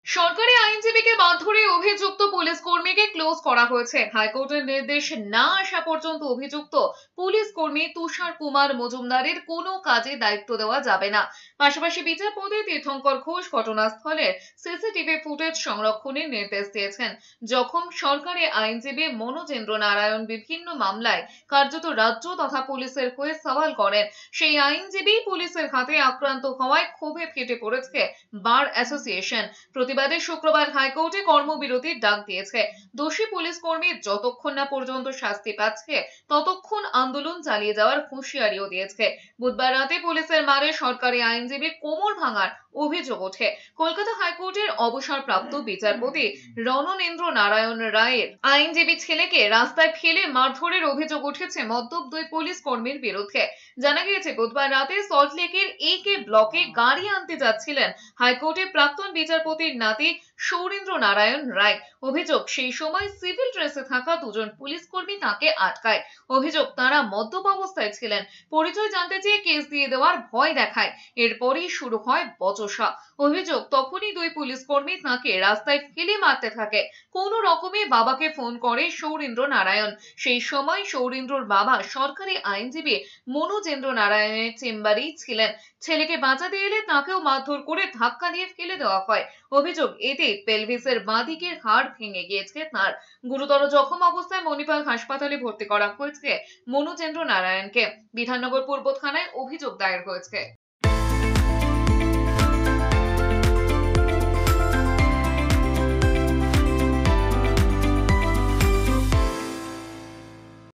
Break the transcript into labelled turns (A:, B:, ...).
A: সরকারি আইনজীবীকে মারধরে অভিযুক্ত পুলিশ কর্মীকে ক্লোজ করা হয়েছে। হাইকোর্টের নির্দেশ না আসা পর্যন্ত অভিযুক্ত পুলিশ কর্মী তুষার কুমার মজুমদারের কোনো কাজে দায়িত্ব দেওয়া যাবে না। পাশাপাশি বিচারপতি তীর্থঙ্কর ঘোষ ঘটনাস্থলের সিসিটিভি ফুটেজ সংরক্ষণের নির্দেশ দিয়েছেন। যখন সরকারি আইনজীবী মনোজেন্দ্র নারায়ণ বিভিন্ন মামলায় কার্যত রাজ্য তথা পুলিশের হয়ে সওয়াল করেন, সেই আইনজীবী পুলিশের হাতে আক্রান্ত হওয়ায় ক্ষোভে ফেটে পড়েছে বার অ্যাসোসিয়েশন। প্রতিবাদে শুক্রবার হাইকোর্টে কর্মবিরতির ডাক দিয়েছে। দোষী পুলিশ কর্মী যতক্ষণ না পর্যন্ত শাস্তি পাচ্ছে ততক্ষণ আন্দোলন চালিয়ে যাওয়ার হুঁশিয়ারিও দিয়েছে। বুধবার রাতে পুলিশের মারে সরকারি আইনজীবী কোমর ভাঙার অভিযোগ ওঠে। কলকাতা হাইকোর্টের অবসরপ্রাপ্ত বিচারপতি রণনেন্দ্র নারায়ণ রায়ের আইনজীবী ছেলেকে রাস্তায় ফেলে মারধরের অভিযোগ উঠেছে মদ্যপ দুই পুলিশ কর্মীর বিরুদ্ধে। জানা গিয়েছে, বুধবার রাতে সল্টলেকের AK ব্লকে গাড়ি আনতে যাচ্ছিলেন হাইকোর্টের প্রাক্তন বিচারপতির নাতি সৌরেন্দ্র নারায়ণ রায়। অভিযোগ, সেই সময় সিভিল ড্রেসে থাকা দুজন পুলিশ কর্মী তাকে আটকায়। অভিযোগ, তারা মদ্যপ অবস্থায় ছিলেন। পরিচয় জানতে চেয়ে কেস দিয়ে দেওয়ার ভয় দেখায়। এরপরই শুরু হয় বচসা। অভিযোগ, তখনই দুই পুলিশ কর্মী তাকে রাস্তায় ফেলে মারতে থাকে। কোনো রকমে বাবাকে ফোন করে সৌরেন্দ্র নারায়ণ। সেই সময় সৌরেন্দ্রর বাবা সরকারি আইনজীবী মনোজেন্দ্র নারায়ণের চেম্বারেই ছিলেন। ছেলেকে বাঁচাতে এলে তাকেও মারধর করে ধাক্কা দিয়ে ফেলে দেওয়া হয়। অভিযোগ, এতে পেলভিসের বাঁ দিকের হাড় ভেঙে গিয়েছে তার। গুরুতর জখম অবস্থায় মণিপাল হাসপাতালে ভর্তি করা হয়েছে মনোজেন্দ্র নারায়ণকে। বিধাননগর পূর্ব থানায় অভিযোগ দায়ের হয়েছে।